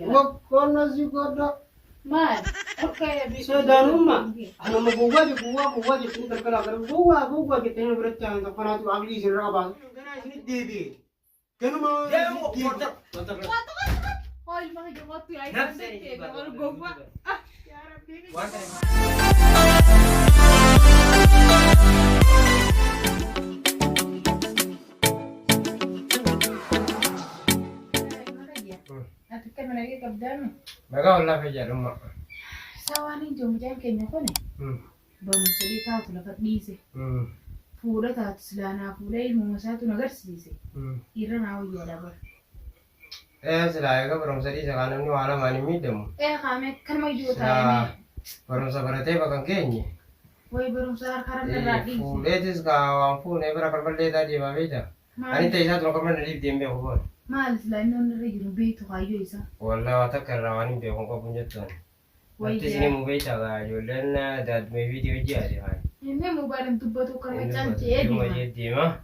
وكنا زيقنا ما اوكي سدانوما أنا ما بوجي تقدر كلا كلا بوجي تاني بريت عند قناة وعقلي سير بعض أنا شنو ديبي كانوا ما هاي ما هي جواتي عايز اقول جوا يا ربي أتكلم أنا كيف قدامي ما قال الله في جرم سواني جم جام كنا كوني بمسلي تاعته لفتنيسه فورة تاعت سلانا فورة الممسات ونقرسيسه يرنا ويا دبر سلايا كبرم سري سكان مني وعلى ما نميدهم خامك كان ما يجوا تاني برم سبرتي بكم كيني وي برم سهر خرب الرادي فوليتس كا فون إبرة كربلة تاجي بابيتا أنا تيجي تروح كمان نريد ديم بيخبر ما لسلانا نريد بيت وخايو إسا والله واتكر رواني بيخون كابون تسني مبيتا كاجو لأن داد مي فيديو جاري هاي إنه موبايل تبتو كم تانتي ما يدي ما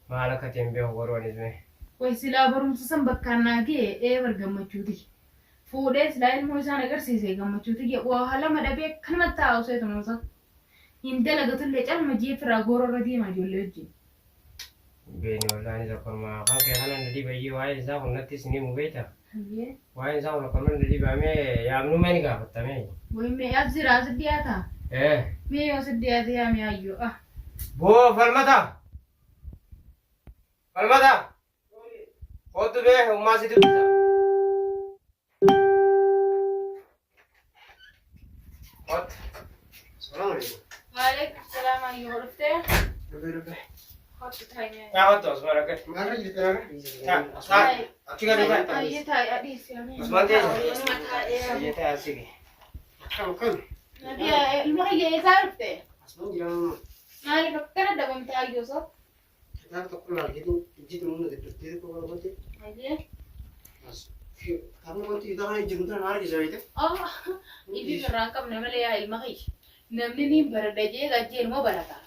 على كتيم بيخبر ونزمه ويسلا برم سسم بكرنا كي ورجم تشوتي فودس لا الموزان أقرسيسه جم تشوتي وهلا ما دبي كم تاو سيد موزا هندلا قلت له جل ما جيت راغور ردي ما جولجي بيني والله أنا ذكر ما خان كهانا ندي بيجي واي زاو نتي سني مبيتا واي زاو لكمان ندي بعمي يعملوا ماني قافت تمام ويمي أبزر أزد دياتا إيه مي أزد دياتا يا مي أيو بو فلمتا خود به وما زيد خود السلام عليكم وعليكم السلام أيو رفته ربي خد تايمي يا خد اسمعك ما رجعت انا اسمع اتيجا دغا أي تاي أديس يا مي اسمع تيجي تاي اسيجي كم نبي المحيي تعرفته اسمع يا ما لي فكرت دبم تايو صح تعرف تقول لك جيت من الدكتور كده قلت أيه بس kamu nanti itu kan jenggot nari jadi itu ibu perangkap namanya ya ilmahi namanya ni berdaje gaji mau berapa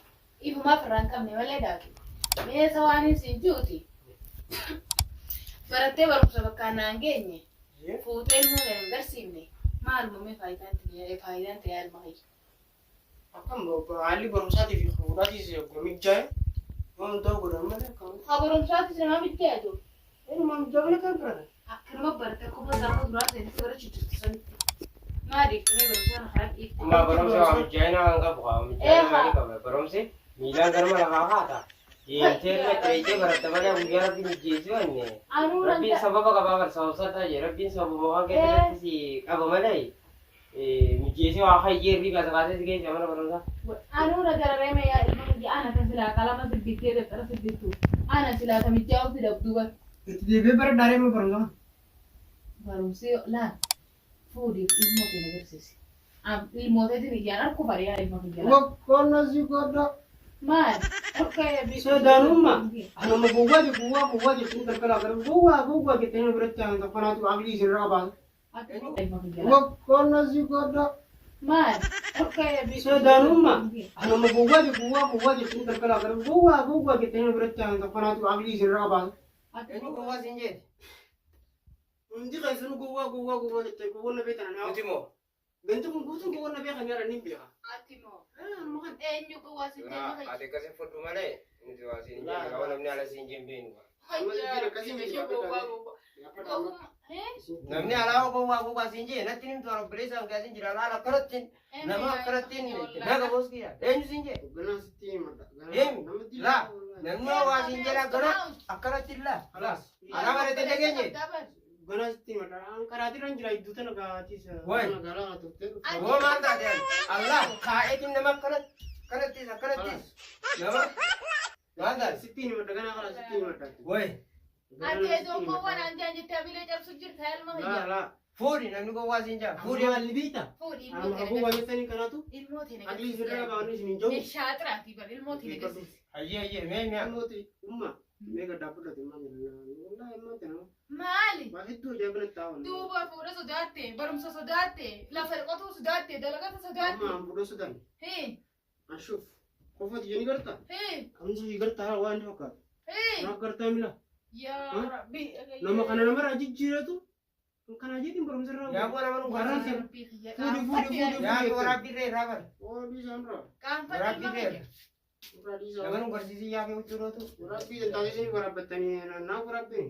ibu mah perangkap namanya lagi me sawani sinjuti berarti baru sebakan anggenya foto ilmu yang bersihnya malu me faidan tiada ilmahi akan bawa ali baru saat di khura di sini kami jaya untuk berapa kamu baru saat di sana bijak tu ini mau jalan kan berapa akhir mau berarti aku mau taruh berat ini baru cuci cuci mari kami baru sana harap itu ما برمسي وعم جاينا نقبضها عم جاينا مالي قبل برمسي ميلان درما لها هذا ينتهي تريجي برات بلا وجرب بنجيزو أني ربي سببك بابر سوسة تاجي ربي سببك كده تسي أبو ملاي مجيزو آخر يجري بس قاعدة تيجي جمانا برمسا أنا رجع رمي يا إلمي أنا كسلا كلام تبدي ده ترى تبدي أنا سلا كم جاوب في دبدوة itu dia ber dari mana perangga برمسي لا فودي الموت نجرسيس الموت itu dijalan aku varian ilmu dijalan وكنا زيقنا ما اوكي سدانوما أنا ما بوجي تقدر كلا كلا بوجي تاني بريت عند قناة وعقلي سير بعض وكنا زيقنا ما اوكي سدانوما أنا ما بوجي تقدر كلا كلا بوجي تاني بريت عند قناة وعقلي سير بعض جوا سنجد عندي كيسون جوا تقول نبي تنا أتيمو بنتكم قوتون جوا نبي خميرة نبيها أتيمو مكان إني جوا سنجد لا هذا كسر فوتو ماله ini jual sini kalau namanya ala sinjem bin namanya ala gua sinjem nanti nih tuh orang beli sama kasih jiran ala keretin nama keretin naga bos kia ini sinjem benar sinjem lah namanya gua sinjem lah keret keretin lah alas ala mana tejengnya benar sinjem ada kerati orang jiran itu tuh naga cis naga lah tuh gua mantap ya Allah kaya itu nama keretin nama Mana? Siti ni mata kana siti mata. Woi. Ate do ko wan anja tabile jab sujur thayal ma La la. Furi nanu ko wasinja. Furi wal libita. Furi Aku wajib tani kana tu. ilmu thine. Agli sura ka wani sini jo. Me shatra ti bar ilmu thine kasi. Aye me ilmu ti umma. Me ka dapat tu ma na. Wala ilmu tana. Mali. Ba itu jabna tahu. Tu ba fura sudate, barum sudate, la farqatu sudate, dalagatu sudate. Amma budo sudan. He. Ashuf. कोफत ये नहीं करता हम जो ये करता है वो नहीं होगा ना करता है मिला या रब्बी नमक खाना नंबर अजीब जीरा तो Kan aja tim baru serra. Ya bukan nama Barang nunggu. Fudi. Ya orang pilih rabar. Oh bisa Andra. Orang pilih. Ura di Nama nunggu sisi ya yang ucuro tu. Ura di tadi sini ura betani na ura di.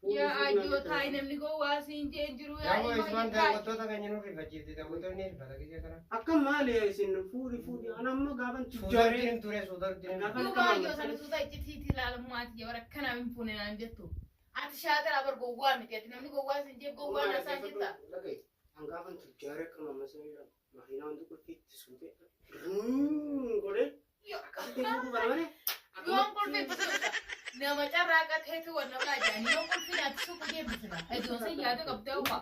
Ya ayo thai namni ko wasin jenjuru Ya bu isman dah betul tak kayaknya nuri baca tidak betul ni pada kita kan. Akka male sin fudi anamma gaban Sudar tujare. tirim ture sudar tirim. Gaban Yo kamal. yo sana suda itti tilala muati ya wara kana min pune nan jetto ati shata abar gogwa mi ati namni gogwa sin je gogwa na sa jitta Lagi. Ang gaban tujare kan masanya mahina untuk kurti sude. Gole. yo Kasi fudu barane. yo ankol fe bisota na macara ka the to wannan la jani yo ankol fe na su ko je bisota ai don sai ya da gabda wa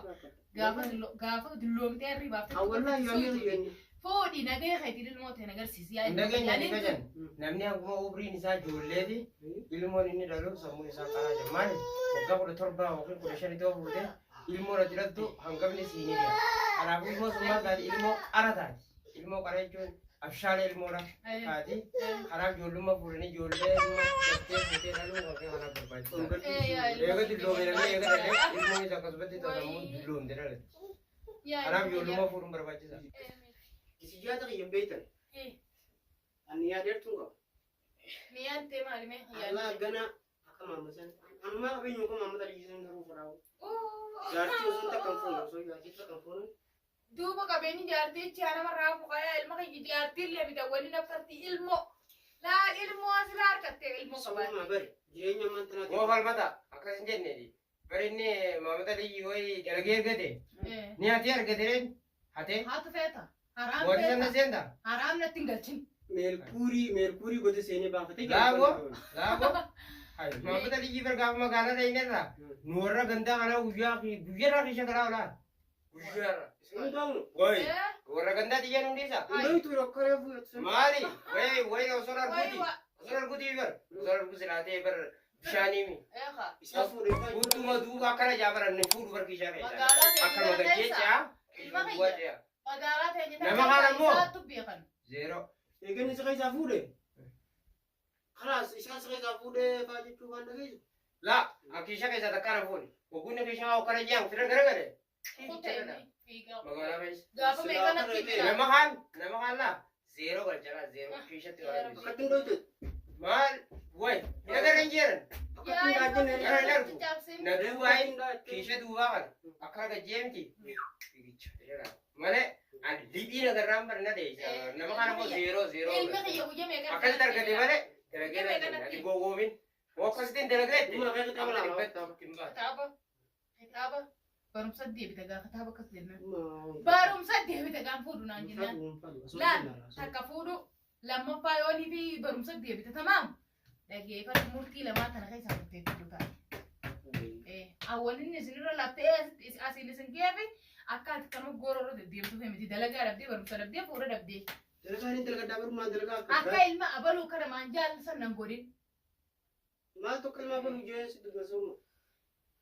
gafa dulom te riba fe Awalnya yani. fodi na ga khaiti dil mote na gar sisi ya Indah kan jadi kajan. Namni aku mau ubri ni sa jolle di. Ilmu ini dalam semua sa kara jaman. Maka kuda thorba mungkin kuda shari tu bude. Ilmu rajin tu hanggap ni sini dia. Kalau aku ilmu semua dari ilmu arah tadi. Ilmu kara itu afshal ilmu orang. Tadi harap jollu mah pura ni jolle mah jette lalu mungkin harap berbaca. Ya kan dulu mereka ya kan ada ilmu ni jaga seperti itu kamu dulu tidak ada. Harap jollu mah pura berbaca. Isi jata ki yembeitan. Ani ya der tunga. mi ante mali me ya Allah gana aka mamasan. Amma abin yau kuma mamata da izinin garu farawo. oh Jarti sun ta kan fono so ya ta kan fono. duba ka beni jarti chana marafu kaya ilma ka jarti le bita wani na farti ilmo la ilmo asrar katte ilmo ka Sama ma bari. Je nya man tana Mau hal mata, akan senjata ni. Beri ni mama tadi yoi jalagi gede. eh Ni hati har gede ren, hati. hatu feta haram Wadi sana feta senda. haram na tinggalcin Melpuri gote sene ba fate Lago. Hai, mama tadi jiber gak magana dah ini lah. Nura ganda ana uja ki, bujera ki shakara lah. Bujera. Sun dawo. Woi, eh nura ganda dia nung desa. Ndai tu ro kare bu. Mari, woi osorar wai kuti. wa Osorar kuti ber. Osorar kuti late ber. Shani mi. eh kha Isa fu de fa. Kutu madu akara jabar ne food ber ki shakara. Magala te Akar maga desa. jecha. Ilma ka Buat iya. ya. magala te ni Nama ka mo? satu bihan Zero. E gani sa kai sa fu de. Khalas isa sa kai sa fu de fa ji tu ban de. La, akisha kaisa takara phone. Ogune kisha au kara jang, firan gara gara. kute ni figa Magana bes. gafa me kana kibira Namahan la. Zero kar jala zero. Kisha tu kara. Katin do tu. Mal, woi, ina gara ranjer. Katin da jin ne. Na du wai, kisha du wa. Akara ga jem ti. Mane, an libi na gara rambar na de. Namahan mo zero zero. ilmi ka yuja me kana Akal tar gade mane. Gara gara. Adi go go min. Wo kastin dela gade. Muna kai ka mala. kitaba kitaba barum sadde bita ga kitaba kasdenna Ma. barum sadde bita ga fudu nan jinna la takka fudu lamma payoni fi barum sadde bita tamam dage fa mulki lama tan kai sa te fudu ta awalin ne sinira la te asili sin gefe akkat kanu gororo de dir tu femiti dalaga rabdi barum sadde fudu rabdi Dalaga ni dalaga dabar ma dalaga. akka ilma abalu kada manjal sannan godin Ma to kalma ba mu je su daga so.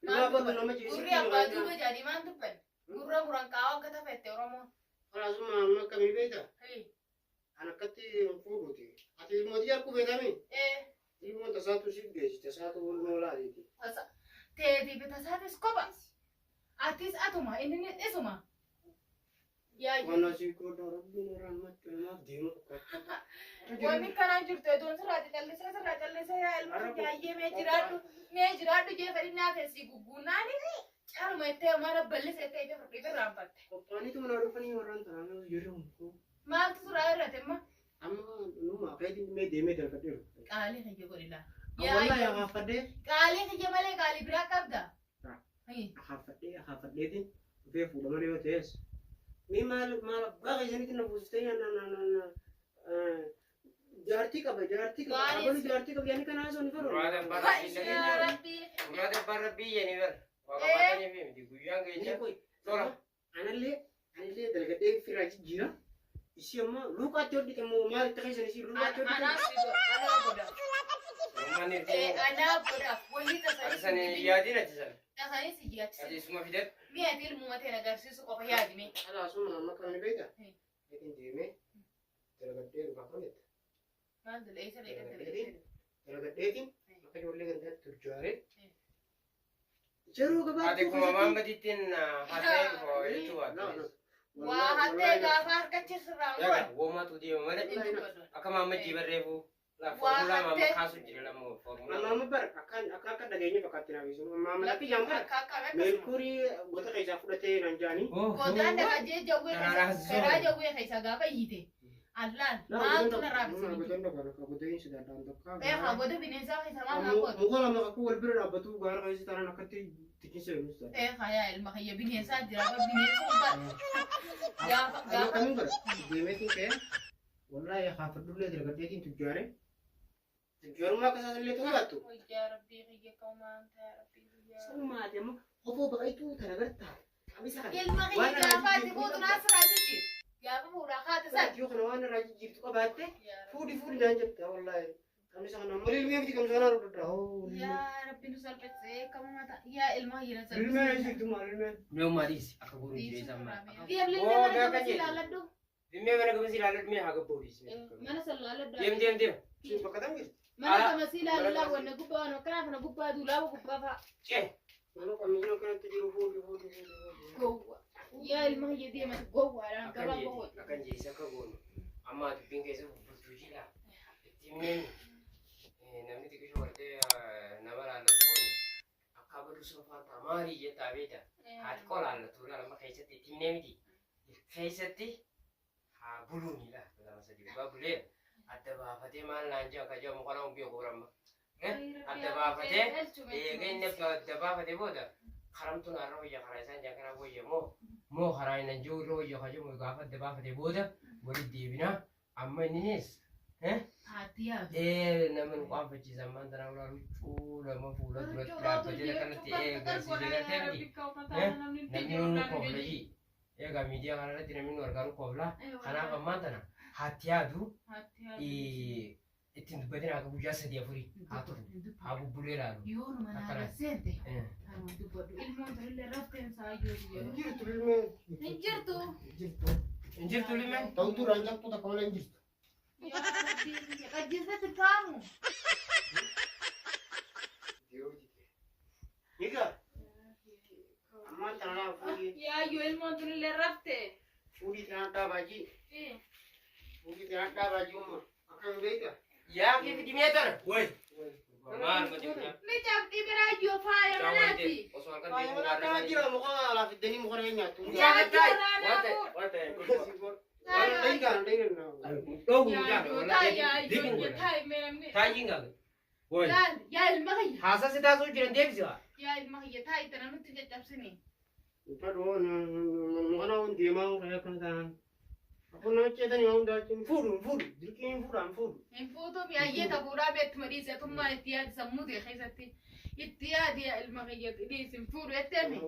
Ma ba no ma je su. gurri abba duba jadi man tupen gurra buran kawan kata fete oromo Khalas ma kami beta. hey Anakati fudu ti. Ati mo dia ku beta mi. Ibu ta satu sigge, ta satu no la di. asa tedi bita satis kobas atis atuma ini esuma ya Wana si ko do rabbi no rahmat ma dinu ko. wani kana jirte don sarati talle sa ya ilmu ya ye me jiradu je kadi na fe si gugunani char me te mara balle se te be rampat Ko pani tu na do pani oran ta na yero ko. ma tu sura ratemma Amma no ma kai di me de me dal ka dir. kali ke godila Wala ya ha fade. kali ke male kali bra kabda hey Ha fade din. Ve fu do ma tes. Mi mal ga ga jani tin buste ya na. Jarti ka. Abani jarti ka yani kana so ni faro. ya rabbi Urada barabbi yani ber. Wakamatanya bim di guyang Ni geja. koy. Tora. Analle dalaga de firaji jira. Isi amma luka todi ke mo mal ta kai si luka todi. ana boda Mani ana boda wani ta Arsane yadi na tisa. sani si jiga Adi semua fidet. mi atil mu mate na garsi su ko fa yadi me Ala so na makam ni beta. Hey. Lekin de me. Dalaga de ba ko net. man dole isa le kan Dalaga de tin. Maka jolle kan da turjare. Jeruu gabaabduu Ate kuma maambatiittiin hatee fooyyachuu Waa hattee gaafa harkachisirraa Yaga woomatu deema malee akka maammachii barreefuu formulaa maamma kaasu jira lamoo formulaa. Maamma bar akka dhageenya fakkaatti naa bisu. Maamma lakki jamba. Meelkurii goota keessaa fudhatee nan jaanii. Goodaan dhagajee jawwee karaa jawwee keessa gaafa hiite. Allaan maaltu narraa bisanii? Goodaan dhagaa goodaan hin sidaadhaan tokko. Haa goota bineensaa keessa maal haa godhu? Muka lama akka wal bira dhaabbatu gaara keessa taanaan akkatti tikisee nuusta. Haa yaa ilma kiyya bineensaa jira bineensa hundaa. Gaafa kamiin godha? Deemeetiin ta'e wallahi haafadhullee dargaggeetiin tujjaare. Tujjaarummaa akkasas illee tuufattu. Yaa rabbii kiyya kaumaan yaa rabbii kiyya. Summaa deemu oboo baqaytuu tana gartaa. Ilma kiyya gaafaati buutu naasirraa jijjiir. Gaafa fuudhaa haati isaa. Yoo kana waan irraa jijjiirtu qabaatte fuudhi naan jetta wallahi. Kamisa kana malee ilmee miti kamisa kana ruddaa. Yaa rabbi nu salphise kamuma ta'a. Yaa ilma kiyya salphise. Ilmee jirtu maal ilmee? Mee maaliis akka guruu jireessa ammaa. Ilmee mana gamasi ilaaladhu. Ilmee mana gamasi ilaaladhu mee haa gabboodis. Mana salaaladhu. Deem. Siin bakka tam jirti. Mana gamasi ilaaladhu wanna gubbaa waan akkanaa kana gubbaa duulaaba gubbaa fa'a. Cee. Mana kamisina kanatti jiru fuudhi. Gowwa. Yaa ilma kiyya deemati gowwaadhaan gabaa gowwa. Akkan jeessa akka goonu amma dubbiin keessa bulchuu jira. Ittiin namni xiqqishu wartee nama laallatu kun akka badu soofaa ta'a maalii jettaa beekta. Haati koo laallatu lama keessatti ittiin miti. Keessatti haa buluunidha. Lama sadii gubbaa bulee adda baafatee maal naan jaa akka jamu kana umbiyoo gooramma. Adda baafatee eega inni adda baafatee booda karamtu naarra wayya karaa isaan jaa kana wayya moo karaa inni jiru irra wayya kajamu gaafa adda baafatee booda walitti deebinaa amma innis namni qaanfachiisan maanta nama laaluchuu lama fuula duratti dhaabbatee kanatti eegarsiisee gartee miti namni nu kooflayii eegaa miidiyaa kanarratti namni nu argaa nu kooflaa kanaaf ammaan tana haatti yaadu ittiin dubbatin akka guyyaa 3-4 haa turu haa bubbulee laalu. Yoo nama naara seente haa dubbadhu ilmoon turillee rafteen saayyoo jedhu. Jirtu ilmee. Hin jirtu. Injirtu limee? Ta'utu raanjattu takka malee hin jirtu. Qajjeessatti kaamu. Nika. Ammaan tanaa fuudhii. Yaayyoo ilmoon turillee rafte. Fuudhii tanaa dhaabaajii. Fuudhii tanaa dhaabaajii umma. Akkam beekta. Yaa kee fidimee tana. Woy. Maal majuudha? Mi cabdii biraayyoo faaya manaati. Osoo harka Faaya deemu manaa gaara jira muka alaa fiddanii muka reenya nyaattu. Yaa ilma kiyya. Haasasi taasuu jiran deebisee. Yaa ilma kiyya taa'ii tana nutti caccabsini. Mukana deemaa muka kan ta'an. Aku nak cetan yang dah cin fudu, dirkin fudu. Hin fuutuuf yaayyee fuudhaa beektuma dhiise tummaa itti yaadi sammuu ta'e keessatti itti yaadi ilma kiyya dhiisin fuudhu jetteemi.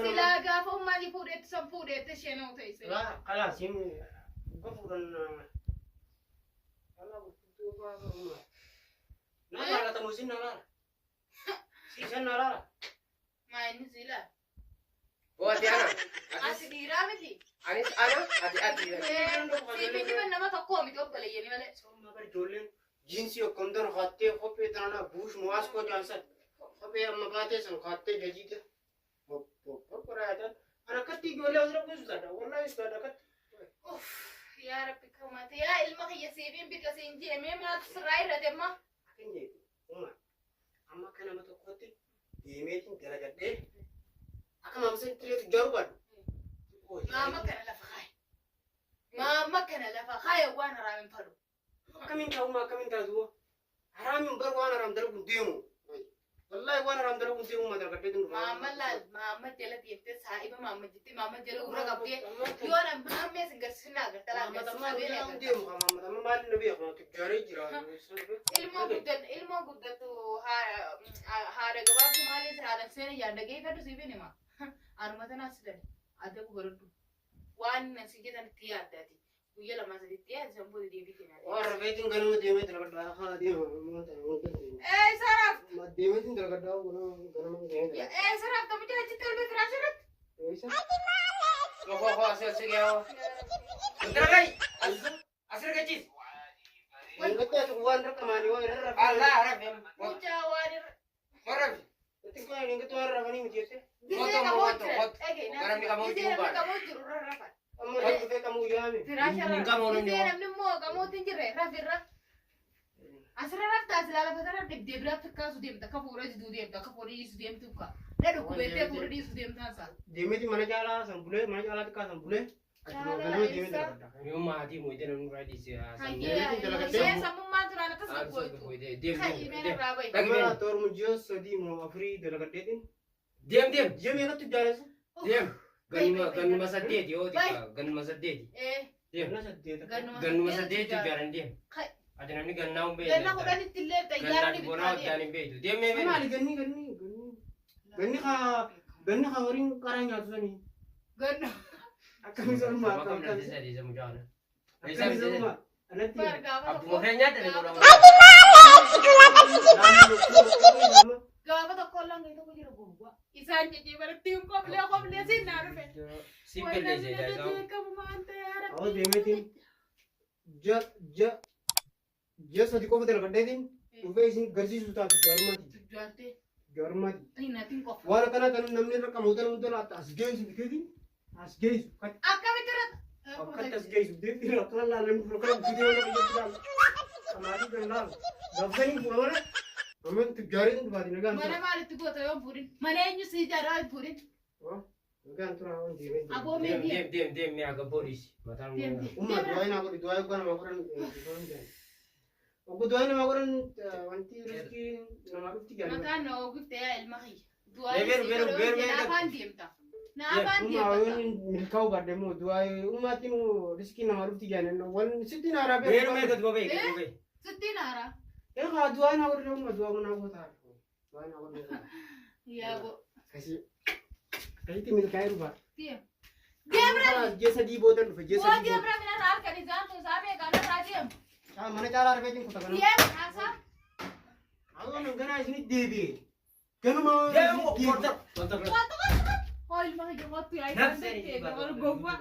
Silaa gaafa ummaanii fuudhetti san fuudhetti sheenoo ta'e. Kalah sim, fudan. Kalah betul apa? Nala kata musim nala. Season nala. Maa inni silaa. Ati ana. Ati dhiiraa miti. Anis ana ati. Siifiti nama tokkoo miti obboleeyyanii malee. Sama berjolin jinsi okondor khatte khope tanana bush muas ko jansan. Khope amma baate san khatte jajita. Hop parayatan. Ana katti gole usra busada. Wallahi usada kat. Yaa rabbi kamate yaa ilma kiyya siifin bika siin jeemee maatu sirraa irrate amma. Akinje uma. Amma kana mata khotte deemeetin dalagadde. Akka mamsen tireetu jaruban. Mama kana lafa kaaye. Mama kana lafa kaaye waan haraamin fadhu. Akamin ta'uma akamin ta'uwa. Haramin bar waan haram dalagu deemu. Wallahi waan haram dalagu deemu ma dalagadde dun. Mama jala deemte saahiba mama jitti mama jala urra qabdee yoo na maamee singarsinaa agartala Mama deemu mama maal nabi akma tujjaare jira. ilmoo guddatu haadha gabaabdu maalis haadha seena yaadagee fedhu siifin hima. Anuma tanaas dale. Ada kubarudu. Wan si jetan tiada ti. Guyya lama sa tiada sampo di devi kena. Or waiting kanu deeme dalagadda ha deemu. Saraf. Ma deeme tin dalagadda kanu deeme. Saraf kamu jangan cerita lebih keras surat. Bisa. Kok asal segala. Terkai. Asal kecil. Wanda ta wan rakamani wa Allah araf. Ucawan. Maraf. xiqqaa inni nga toora rafanii miti jettee. Gisee qamoo jira. Garamni qamoo jiru Gisee baadha. qamoo jiru rafa. Amma dhufee kamuu yaame. Firaasha Hin qamoon Gisee inni namni immoo qamooti hin jirre rafirra. Asirra raftaa silaa lafa sana dibdee biraatti akkaasu deemta akka fuula jiduu deemta akka fuula dhiisu deemtu ka. Dhadhu kubeettee fuula dhiisu deemtaan isaa. Deemeti mana caalaa san bulee mana caalaa xiqqaa san bulee. Ganama deemee dalagata. Yoo maatii mootii namni irraa dhiisee Hayyee sammummaan turaan akkas gaggootu. Hayyee meena irraa bayi. Dhagma toormu ji'a sadii moo afurii dalagadheetiin. Deem. Ji'a meeqatti jaalasa? Deem. Gannuma saddeeti yoo xiqqaa gannuma saddeeti. Deem. Ganna saddeeta. Gannuma saddeeti jaaran deem. Ati namni gannaa hin beekne. Ganna kudhanitti illee Gannaa xayyaarri dhibbonaa waggaan hin beektu. Deemee beekne. Maali ganni kaa horiin qaraa nyaatu sanii. Ganna. Akkami sanuma Bakka namni sadii isa mucaana. akkami sanuma. Alatti. Abbuma keenya adda godhamu. Gaafa tokko langa tokko jira gowwaa. Isaan jijjiibaratti hin qoplee siinaa dhufe. Si belleesse jaasaa. Awwa deemeetiin ji'a sadii qofa dalagadheetiin dhufee isin garsiisuu taatu jaarmaati. Jaarmaati. Waan akkanaa kan namni irra qamoota namni tola as geessu biteetiin as geessu. Akkamitti irratti? Akkatti as geessu biteetiin akkana laalan fuula kana bitee waan akka jettu kanaafii kan laalu. Gaafsanii fuula mana amma tujjaariin dhufaati nagaan Mana maalitti goota yoo fuudhin? Mana eenyu si ijaaraa hin fuudhin? nagaan turaa waan deemee. Aboo meetii? Deem mee akka booliisi. Mataan Umma du'aa naa godhi du'aa eeguu namaa godhan obbo du'aa namaa godhan wanti riskii namaa dhufti gaariidha. Mataan na oguutte yaa ilma kiyya. Naafaan deemta. Naafaan Umma deemta. yoon milkaa'uu baadde moo du'aa ummaatti moo riskii namaa dhufti gaariidha. Wan sitti naa raabee. Beerumee gad bobee gad bobee. Sitti naara. Egaa du'aa naa godhi umma du'aa naa godhaa. Du'aa naa godhi. Yaa go. Kasi kasitti milkaa'ee dhufa. Deem. Deemra. Ji'a sadii booda dhufe ji'a Waa sadii booda. deemra mina raal kan isaan tun saafee kan irraa deemu. Mana caalaa argeetiin kuta kana. Deem haasaa. Awwa ganaa isinitti deebi'e. Ganuma. Deemu korta. Wanta bira. Oh ilma kiyya wattu yaa isaan Nafsi deemtee gabar gowwaa.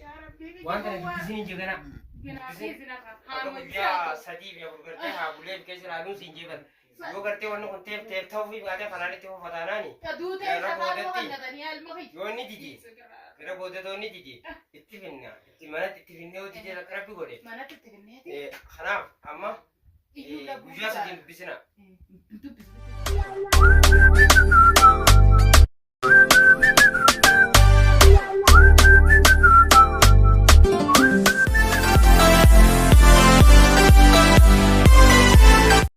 Yaa rabbii. Wanta isin jigana. Ginaafii sina kan. Akka guyyaa sadii fi afur gartee haa bulee keessa ilaaluun siin jeeban. Yoo gartee wanni kun teef ta'uu fi baatee kanaanitti uffatanaani. Duutee shaqaa yoo kannatanii yaa ilma kiyya. Yoo inni didi. Gara boodatoonni didi. Itti finna. Itti manatti itti finnee yoo didee akka rabbi godhe. Manatti itti finneeti. Kanaaf amma guyyaa sadiin dubbisina.